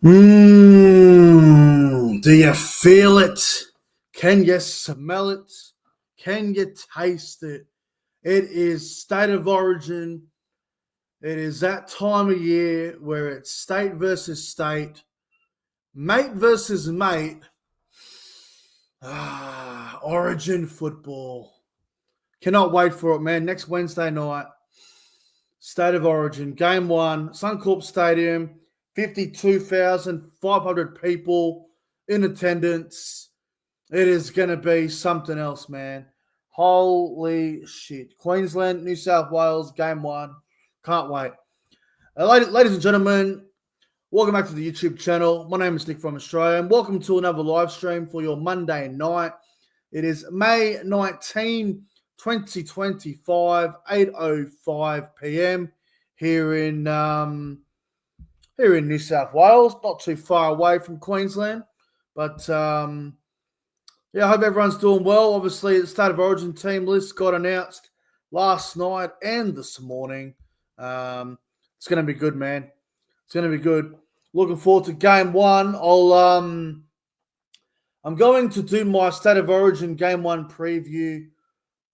Do you feel it? Can you smell it? Can you taste it? It is state of origin. It is that time of year where it's state versus state, mate versus mate. Origin football. Cannot wait for it, man. Next Wednesday night, state of origin, game one, Suncorp Stadium, 52,500 people in attendance. It is going to be something else, man. Holy shit. Queensland, New South Wales, game one. Can't wait. Ladies and gentlemen, welcome back to the YouTube channel. My name is Nick from Australia, and welcome to another live stream for your Monday night. It is May 19, 2025, 8:05 p.m. here in New South Wales, not too far away from Queensland, but yeah, I hope everyone's doing well. Obviously, the State of Origin team list got announced last night and this morning. It's going to be good, man. It's going to be good. Looking forward to game one. I'm going to do my State of Origin game one preview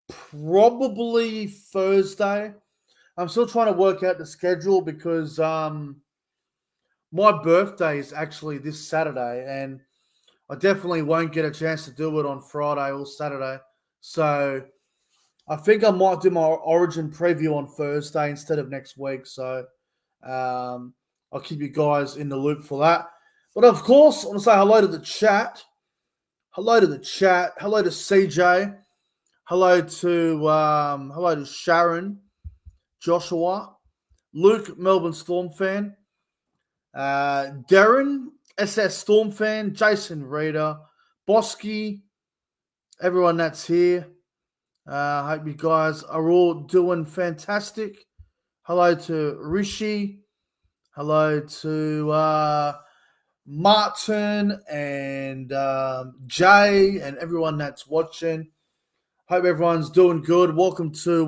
probably Thursday. I'm still trying to work out the schedule because my birthday is actually this Saturday, and I definitely won't get a chance to do it on Friday or Saturday. So I think I might do my Origin preview on Thursday instead of next week. So I'll keep you guys in the loop for that. But of course, I want to say hello to the chat. Hello to the chat. Hello to CJ. Hello to Sharon, Joshua, Luke, Melbourne Storm fan, Darren, SS Storm fan, Jason Reader, Bosky, everyone that's here. I hope you guys are all doing fantastic. Hello to Rishi. Hello to Martin and Jay and everyone that's watching. Hope everyone's doing good. Welcome to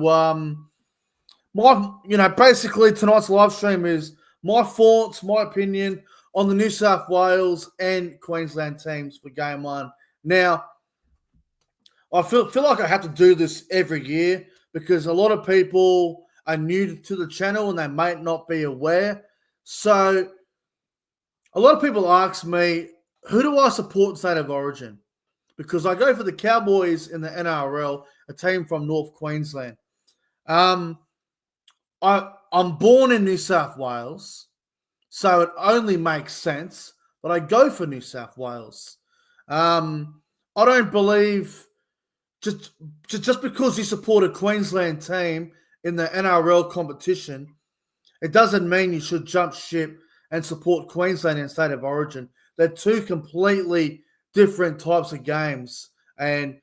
basically tonight's live stream is my thoughts, my opinion on the New South Wales and Queensland teams for game one. Now, I feel like I have to do this every year because a lot of people are new to the channel and they might not be aware. So a lot of people ask me, who do I support in State of Origin? Because I go for the Cowboys in the NRL, a team from North Queensland. I'm born in New South Wales, so it only makes sense that I go for New South Wales. I don't believe just because you support a Queensland team in the NRL competition, it doesn't mean you should jump ship and support Queensland in State of Origin. They're two completely different types of games, and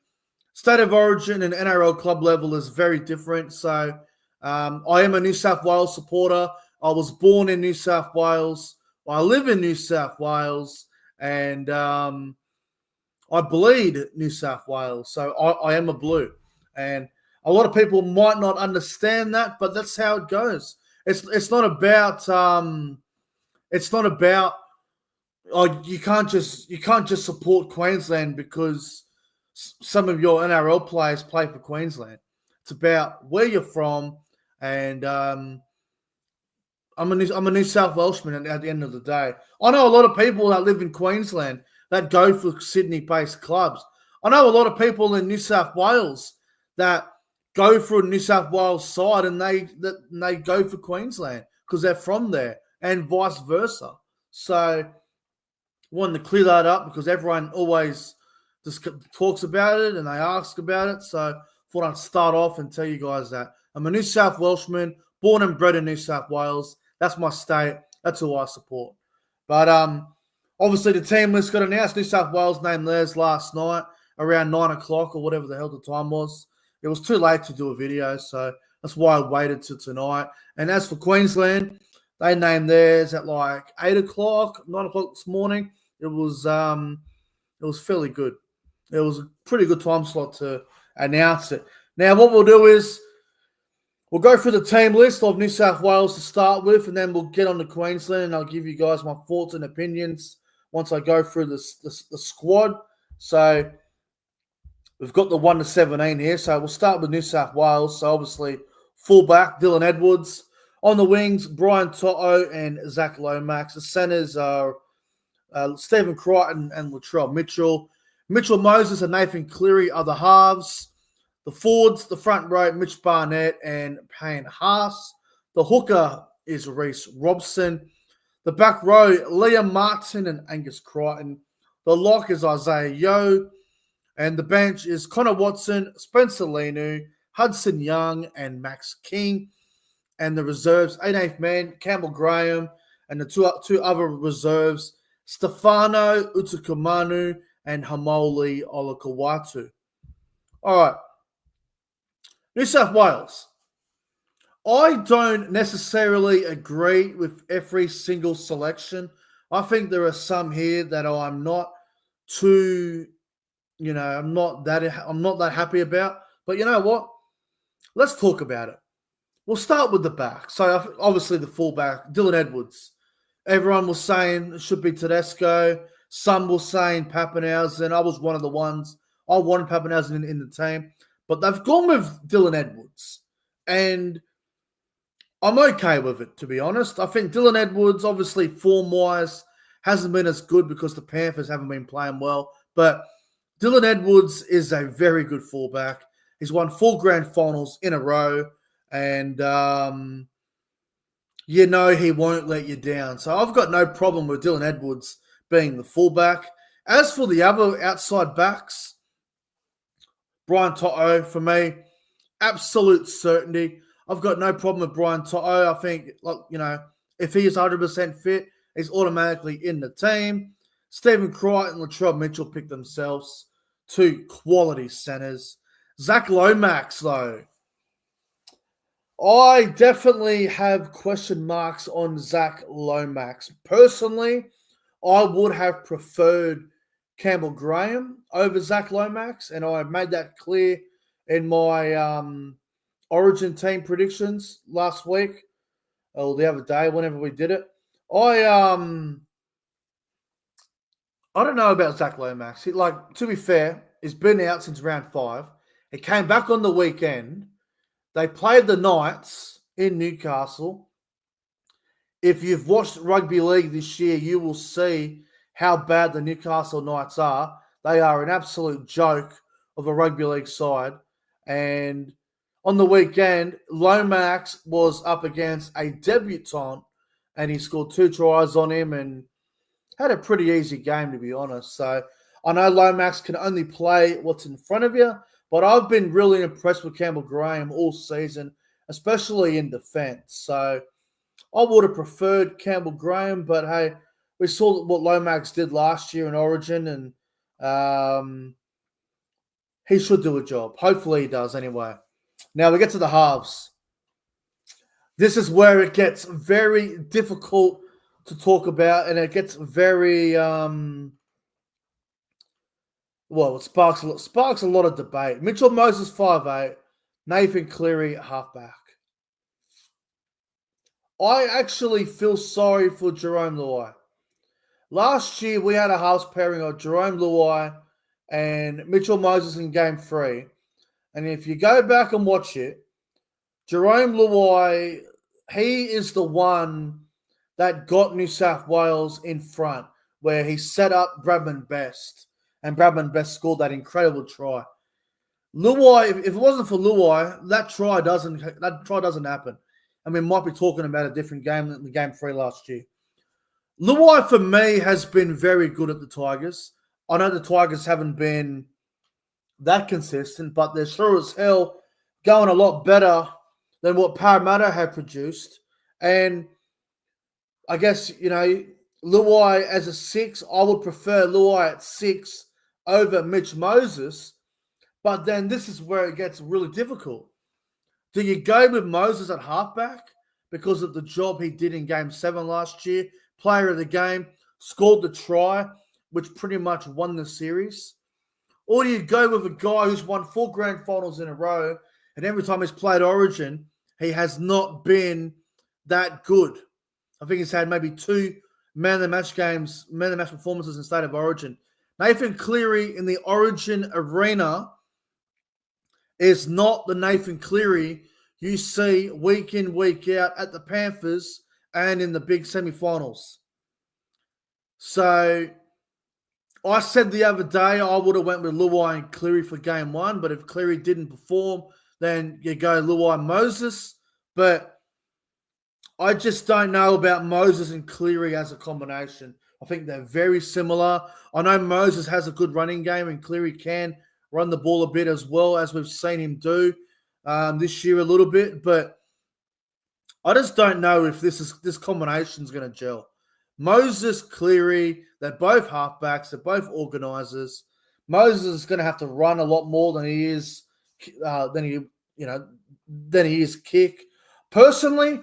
State of Origin and NRL club level is very different. So I am a New South Wales supporter. I was born in New South Wales. I live in New South Wales, and I bleed New South Wales. So I am a blue, and a lot of people might not understand that, but that's how it goes. It's not about you can't just support Queensland because some of your NRL players play for Queensland. It's about where you're from, and I'm a New South Welshman at the end of the day. I know a lot of people that live in Queensland that go for Sydney-based clubs. I know a lot of people in New South Wales that go for a New South Wales side and they go for Queensland because they're from there, and vice versa. So wanted to clear that up because everyone always just talks about it and they ask about it. So thought I'd start off and tell you guys that I'm a New South Welshman, born and bred in New South Wales. That's my state. That's who I support. But obviously the team list got announced. New South Wales named theirs last night around 9 o'clock or whatever the hell the time was. It was too late to do a video, so that's why I waited till tonight. And as for Queensland, they named theirs at like 8 o'clock, 9 o'clock this morning. It was fairly good. It was a pretty good time slot to announce it. Now, what we'll do is We'll go through the team list of New South Wales to start with, and then we'll get on to Queensland, and I'll give you guys my thoughts and opinions once I go through the squad. So we've got the 1 to 17 here. So we'll start with New South Wales. So obviously, fullback, Dylan Edwards. On the wings, Brian To'o and Zach Lomax. The centres are Stephen Crichton and Latrell Mitchell. Mitchell Moses and Nathan Cleary are the halves. The forwards, the front row, Mitch Barnett and Payne Haas. The hooker is Reece Robson. The back row, Liam Martin and Angus Crichton. The lock is Isaiah Yeo. And the bench is Connor Watson, Spencer Lenu, Hudson Young, and Max King. And the reserves, 18th man, Campbell Graham, and the two other reserves, Stefano Utukamanu and Hamoli Olakawatu. All right. New South Wales. I don't necessarily agree with every single selection. I think there are some here that I'm not too, I'm not that happy about. But you know what? Let's talk about it. We'll start with the back. So obviously the fullback, Dylan Edwards. Everyone was saying it should be Tedesco. Some were saying Pappenhausen. I was one of the ones. I wanted Pappenhausen in the team. But they've gone with Dylan Edwards. And I'm okay with it, to be honest. I think Dylan Edwards, obviously form-wise, hasn't been as good because the Panthers haven't been playing well. But Dylan Edwards is a very good fullback. He's won 4 grand finals in a row. And, he won't let you down. So I've got no problem with Dylan Edwards being the fullback. As for the other outside backs, Brian To'o, for me, absolute certainty. I've got no problem with Brian To'o. I think, if he is 100% fit, he's automatically in the team. Stephen Crichton and Latrell Mitchell pick themselves. 2 quality centers. Zach Lomax, though. I definitely have question marks on Zach Lomax. Personally, I would have preferred Campbell Graham over Zach Lomax, and I made that clear in my Origin team predictions last week or the other day, whenever we did it. I don't know about Zach Lomax. To be fair, he's been out since round 5. He came back on the weekend. They played the Knights in Newcastle. If you've watched rugby league this year, you will see how bad the Newcastle Knights are. They are an absolute joke of a rugby league side. And on the weekend, Lomax was up against a debutant, and he scored 2 tries on him and had a pretty easy game, to be honest. So I know Lomax can only play what's in front of you, but I've been really impressed with Campbell Graham all season, especially in defence. So I would have preferred Campbell Graham, but hey, we saw what Lomax did last year in Origin, and he should do a job. Hopefully he does anyway. Now we get to the halves. This is where it gets very difficult to talk about, and it gets very it sparks a lot of debate. Mitchell Moses 5'8", Nathan Cleary halfback. I actually feel sorry for Jerome Luai. Last year we had a halves pairing of Jerome Luai and Mitchell Moses in Game 3, and if you go back and watch it, Jerome Luai, he is the one that got New South Wales in front, where he set up Bradman Best, and Bradman Best scored that incredible try. Luai, if it wasn't for Luai, that try doesn't happen. And we might be talking about a different game than the Game 3 last year. Luai, for me, has been very good at the Tigers. I know the Tigers haven't been that consistent, but they're sure as hell going a lot better than what Parramatta have produced. And I guess, Luai as a 6, I would prefer Luai at 6 over Mitch Moses. But then this is where it gets really difficult. Do you go with Moses at halfback because of the job he did in Game 7 last year? Player of the game, scored the try, which pretty much won the series. Or do you go with a guy who's won 4 grand finals in a row, and every time he's played Origin, he has not been that good. I think he's had maybe 2 man of the match games, man of the match performances in State of Origin. Nathan Cleary in the Origin arena is not the Nathan Cleary you see week in, week out at the Panthers and in the big semi-finals. So I said the other day I would have went with Luai and Cleary for game 1, but if Cleary didn't perform, then you go Luai and Moses. But I just don't know about Moses and Cleary as a combination. I think they're very similar. I know Moses has a good running game and Cleary can run the ball a bit as well, as we've seen him do this year a little bit. But I just don't know if this combination is going to gel. Moses, Cleary, they're both halfbacks. They're both organisers. Moses is going to have to run a lot more than he is than he is kick. Personally,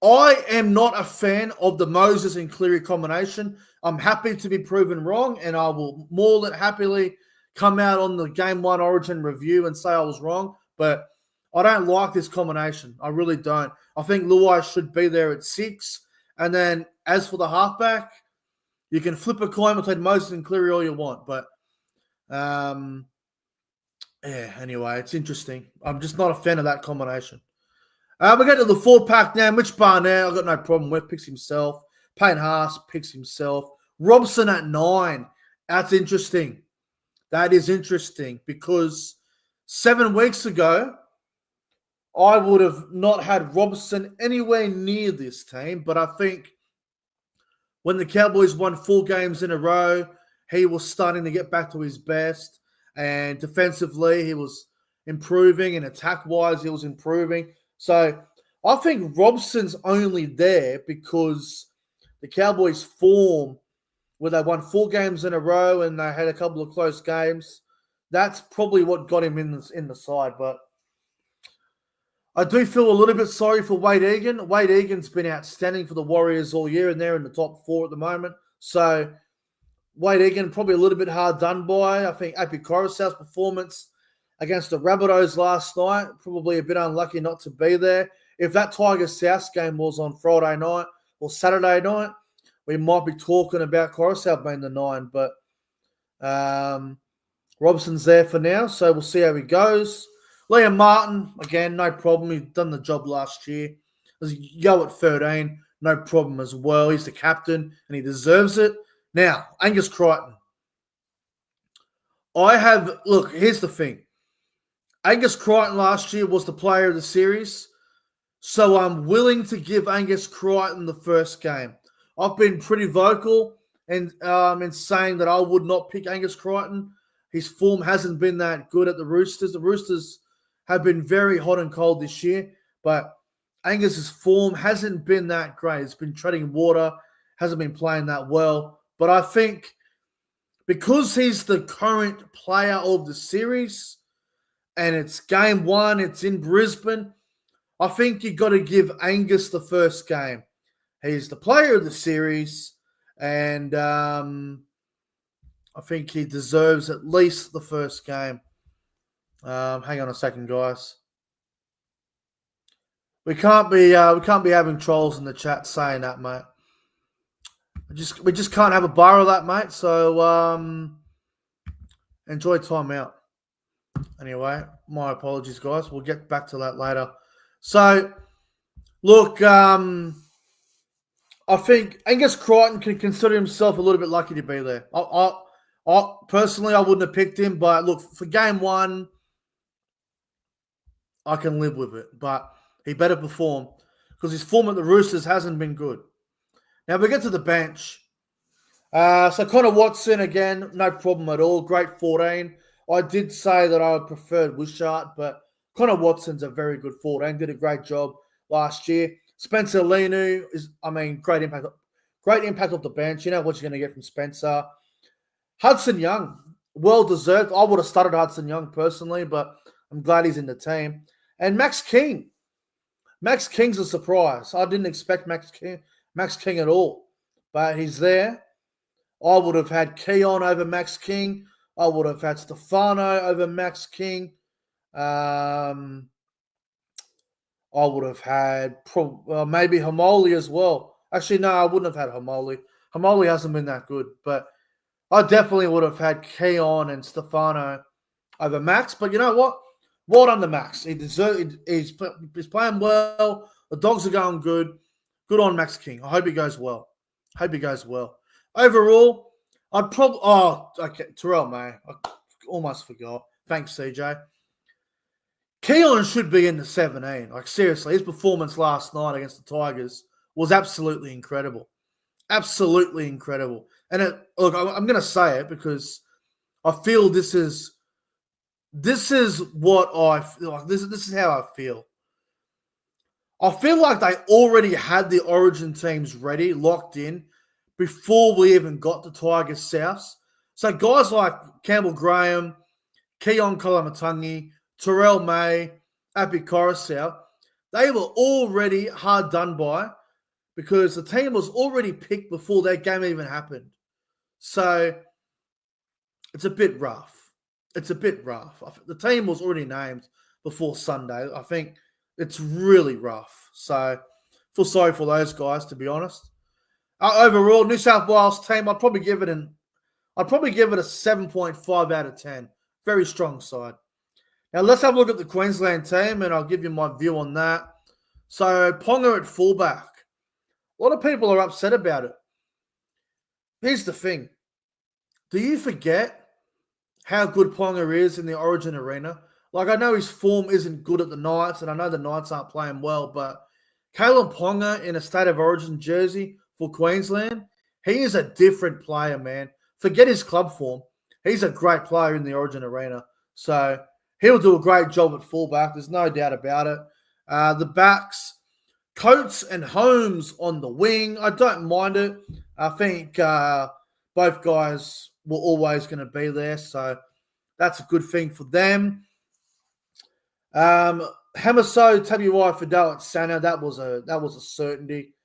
I am not a fan of the Moses and Cleary combination. I'm happy to be proven wrong, and I will more than happily come out on the Game 1 Origin review and say I was wrong. But I don't like this combination. I really don't. I think Luai should be there at 6. And then as for the halfback, you can flip a coin between Moses and Cleary all you want. But, anyway, it's interesting. I'm just not a fan of that combination. We get to the 4-pack now. Mitch Barnett, I've got no problem with. Picks himself. Payne Haas picks himself. Robson at 9. That's interesting. That is interesting because 7 weeks ago, I would have not had Robson anywhere near this team. But I think when the Cowboys won 4 games in a row, he was starting to get back to his best. And defensively, he was improving. And attack-wise, he was improving. So I think Robson's only there because the Cowboys' form, where they won 4 games in a row and they had a couple of close games, that's probably what got him in the side. But I do feel a little bit sorry for Wade Egan. Wade Egan's been outstanding for the Warriors all year, and they're in the top 4 at the moment. So Wade Egan probably a little bit hard done by. I think Api Coruscant's performance against the Rabbitohs last night, probably a bit unlucky not to be there. If that Tigers South game was on Friday night or Saturday night, we might be talking about Coruscant being the 9. But Robson's there for now, so we'll see how he goes. Liam Martin, again, no problem. He's done the job last year. There's Yo at 13, no problem as well. He's the captain, and he deserves it. Now, Angus Crichton. Look, here's the thing. Angus Crichton last year was the player of the series, so I'm willing to give Angus Crichton the first game. I've been pretty vocal in saying that I would not pick Angus Crichton. His form hasn't been that good at the Roosters. The Roosters have been very hot and cold this year, but Angus's form hasn't been that great. It's been treading water, hasn't been playing that well. But I think because he's the current player of the series, and it's game 1, it's in Brisbane, I think you've got to give Angus the first game. He's the player of the series, and I think he deserves at least the first game. Hang on a second, guys. We can't be having trolls in the chat saying that, mate. We just can't have a bar of that, mate. So enjoy time out. Anyway, my apologies, guys. We'll get back to that later. So, look, I think Angus Crichton can consider himself a little bit lucky to be there. I personally, I wouldn't have picked him, but look, for game 1, I can live with it. But he better perform because his form at the Roosters hasn't been good. Now we get to the bench. So Connor Watson, again, no problem at all. Great 14. I did say that I preferred Wishart, but Connor Watson's a very good 14. Did a great job last year. Spencer Leniu great impact off the bench. You know what you're going to get from Spencer. Hudson Young, well deserved. I would have started Hudson Young personally, but I'm glad he's in the team. And Max King. Max King's a surprise. I didn't expect Max King at all, but he's there. I would have had Keon over Max King. I would have had Stefano over Max King. I I would have had maybe Hamoli as well. Actually, no, I wouldn't have had Hamoli. Hamoli hasn't been that good, but I definitely would have had Keon and Stefano over Max. But you know what? Well done to Max. He's playing well. The Dogs are going good. Good on Max King. I hope he goes well. Overall, I'd probably... Oh, okay. Terrell May. I almost forgot. Thanks, CJ. Keon should be in the 17. Like, seriously, his performance last night against the Tigers was absolutely incredible. Absolutely incredible. And look, I'm going to say it because I feel this is what I feel like. This is how I feel. I feel like they already had the Origin teams ready, locked in, before we even got to Tigers South. So guys like Campbell Graham, Keon Kalamatangi, Terrell May, Api Coruscant, they were already hard done by because the team was already picked before that game even happened. So it's a bit rough. The team was already named before Sunday. I think it's really rough. So I feel sorry for those guys, to be honest. Overall, New South Wales team, I'd probably give it a 7.5 out of 10. Very strong side. Now let's have a look at the Queensland team, and I'll give you my view on that. So Ponga at fullback. A lot of people are upset about it. Here's the thing. Do you forget how good Ponga is in the Origin arena? Like, I know his form isn't good at the Knights, and I know the Knights aren't playing well, but Caleb Ponga in a State of Origin jersey for Queensland, he is a different player, man. Forget his club form. He's a great player in the Origin arena. So he'll do a great job at fullback. There's no doubt about it. The backs, Coates and Holmes on the wing. I don't mind it. I think both guys were always going to be there, so that's a good thing for them. Hamaso, Tabuai, Fidel at center. That was a certainty.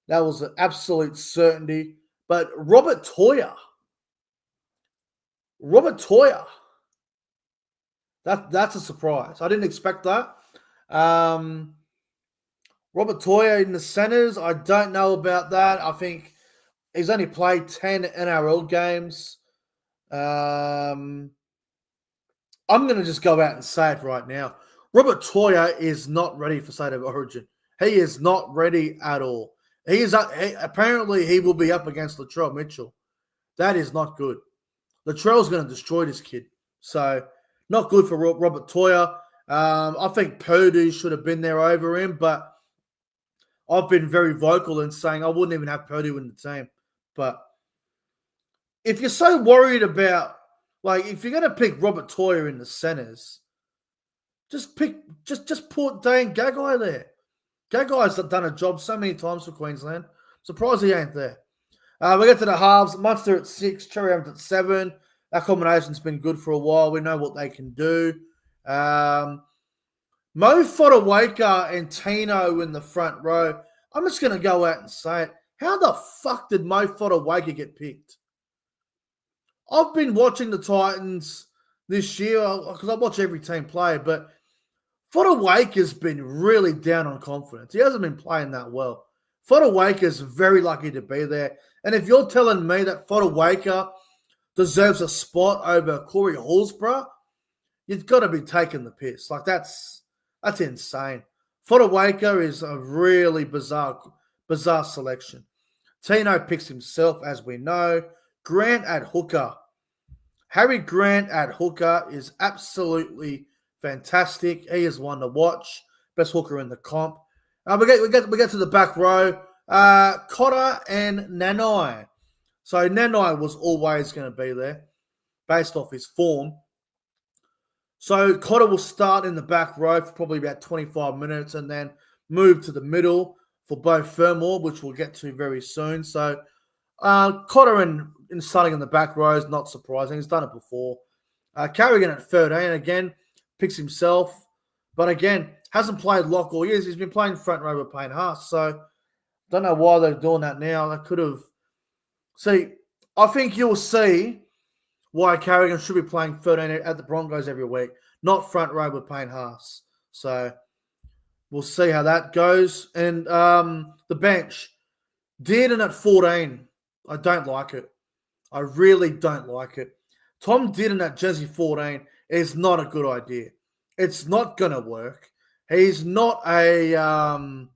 That was an absolute certainty. But Robert Toya. That's a surprise. I didn't expect that. Robert Toya in the centers. I don't know about that. I think he's only played 10 NRL games. I'm going to just go out and say it right now. Robert Toya is not ready for State of Origin. He is not ready at all. Apparently he will be up against Latrell Mitchell. That is not good. Latrell's going to destroy this kid. So, not good for Robert Toya. I think Purdue should have been there over him, but I've been very vocal in saying I wouldn't even have Purdue in the team. But if you're so worried about, like, if you're going to pick Robert Toya in the centers, just put Dane Gagai there. Gagai's done a job so many times for Queensland. Surprised he ain't there. We get to the halves. Munster at 6, Cherry Evans at 7. That combination's been good for a while. We know what they can do. Mo Fotuaika and Tino in the front row. I'm just going to go out and say it. How the fuck did Mo Fotuaika get picked? I've been watching the Titans this year because I watch every team play, but Fotuaika's been really down on confidence. He hasn't been playing that well. Fotuaika's very lucky to be there. And if you're telling me that Fotuaika deserves a spot over Corey Horsburgh, you've got to be taking the piss. Like, that's insane. Fotuaika is a really bizarre selection. Tino picks himself, as we know. Grant at hooker. Harry Grant at hooker is absolutely fantastic. He is one to watch. Best hooker in the comp. We get to the back row. Cotter and Nanai. So Nanai was always going to be there based off his form. So Cotter will start in the back row for probably about 25 minutes and then move to the middle for both Fermor, which we'll get to very soon. So Cotter in starting in the back row is not surprising. He's done it before. Carrigan at 13, again, picks himself. But again, hasn't played lock all years. He's been playing front row with Payne Haas. So don't know why they're doing that now. They could have... See, I think you'll see why Carrigan should be playing 13 at the Broncos every week, not front row with Payne Haas. So We'll see how that goes. And the bench, Dearden at 14. I don't like it. I really don't like it. Tom Dearden at jersey 14 is not a good idea. It's not gonna work. He's not a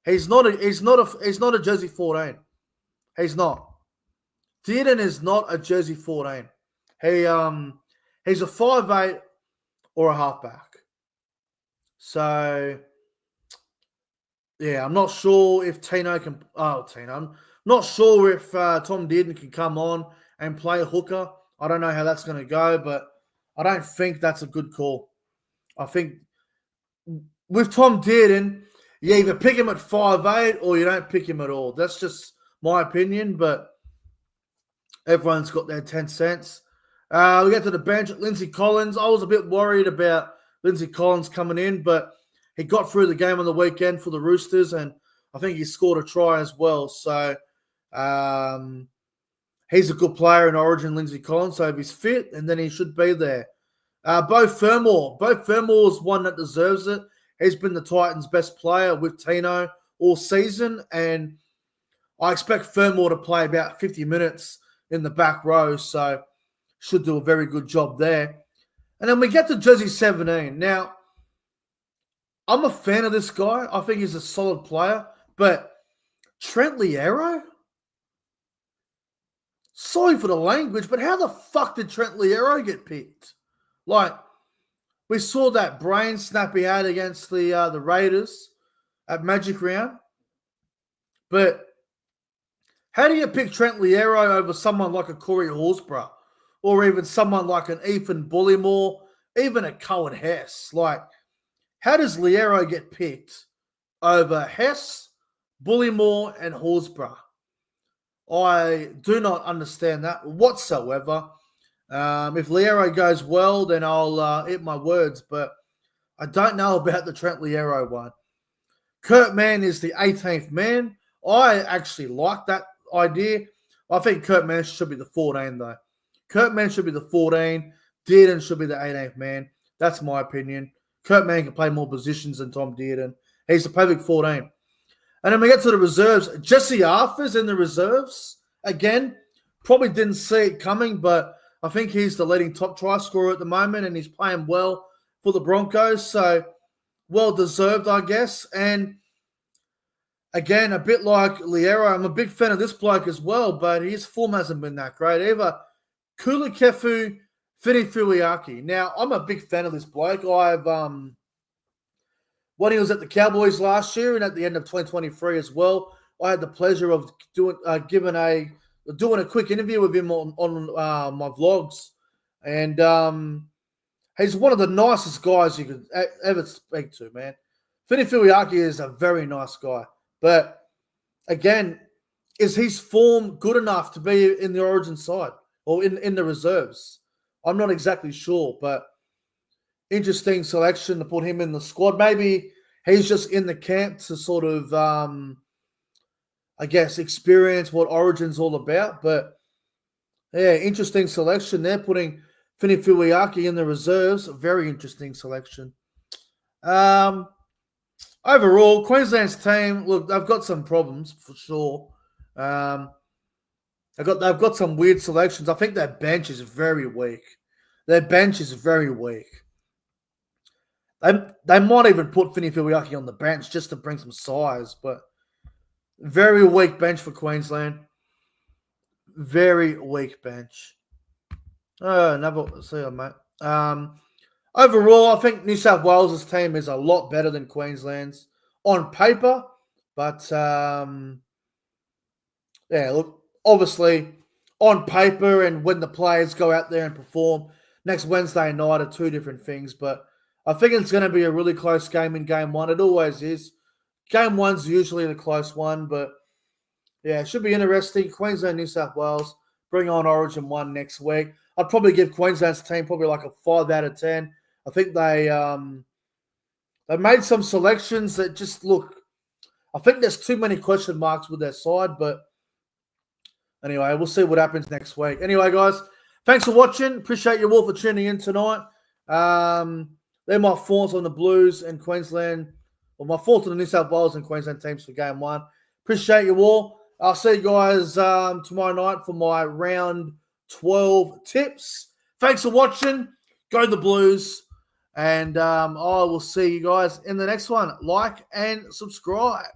he's not a jersey 14. He's not. Dearden is not a jersey 14. He's a 5'8" or a halfback. So yeah, I'm not sure if Tino can. Oh, Tino. I'm not sure if Tom Dearden can come on and play hooker. I don't know how that's going to go, but I don't think that's a good call. I think with Tom Dearden, you either pick him at 5'8" or you don't pick him at all. That's just my opinion, but everyone's got their 10 cents. We get to the bench. Lindsay Collins. I was a bit worried about Lindsay Collins coming in, but he got through the game on the weekend for the Roosters, and I think he scored a try as well. So he's a good player in Origin, Lindsay Collins. So if he's fit, and then he should be there. Bo Fermor. Bo Fermor is one that deserves it. He's been the Titans' best player with Tino all season, and I expect Fermor to play about 50 minutes in the back row, so should do a very good job there. And then we get to jersey 17. Now, I'm a fan of this guy. I think he's a solid player, but Trent Liero? Sorry for the language, but how the fuck did Trent Liero get picked? Like, we saw that brain snap he had against the Raiders at Magic Round, but how do you pick Trent Liero over someone like a Corey Horsburgh or even someone like an Ethan Bullimore, even a Cohen Hess? Like, how does Liero get picked over Hess, Bullimore, and Horsburgh? I do not understand that whatsoever. If Liero goes well, then I'll eat my words, but I don't know about the Trent Liero one. Kurt Mann is the 18th man. I actually like that idea. I think Kurt Mann should be the 14, though. Kurt Mann should be the 14. Dearden should be the 18th man. That's my opinion. Kurt Mann can play more positions than Tom Dearden. He's the perfect 14. And then we get to the reserves. Jesse Arthur's in the reserves. Again, probably didn't see it coming, but I think he's the leading top try scorer at the moment, and he's playing well for the Broncos. So, well-deserved, I guess. And again, a bit like Liero, I'm a big fan of this bloke as well, but his form hasn't been that great either. Kulikefu Finifuiaki. Now, I'm a big fan of this bloke. I've when he was at the Cowboys last year and at the end of 2023 as well, I had the pleasure of doing a quick interview with him on my vlogs, and he's one of the nicest guys you could ever speak to, man. Finifuiaki is a very nice guy, but again, is his form good enough to be in the Origin side or in the reserves? I'm not exactly sure, but interesting selection to put him in the squad. Maybe he's just in the camp to sort of, I guess, experience what Origin's all about. But, yeah, interesting selection there, putting Finifuiaki in the reserves. A very interesting selection. Overall, Queensland's team, look, they've got some problems for sure. They've got some weird selections. I think their bench is very weak. They might even put Finifuiaki on the bench just to bring some size, but very weak bench for Queensland. Very weak bench. See you, mate. Overall, I think New South Wales' team is a lot better than Queensland's on paper, but yeah, look, obviously on paper and when the players go out there and perform next Wednesday night are two different things, but I think it's going to be a really close game in game one. It always is. Game one's usually the close one, but yeah, it should be interesting. Queensland, New South Wales, bring on Origin 1 next week. I'd probably give Queensland's team probably like a 5 out of 10. I think they made some selections that just look, I think there's too many question marks with their side, but anyway, we'll see what happens next week. Anyway, guys, thanks for watching. Appreciate you all for tuning in tonight. They're my thoughts on the Blues and Queensland, Well, my fault to the New South Wales and Queensland teams for game 1. Appreciate you all. I'll see you guys tomorrow night for my round 12 tips. Thanks for watching. Go the Blues. And I will see you guys in the next one. Like and subscribe.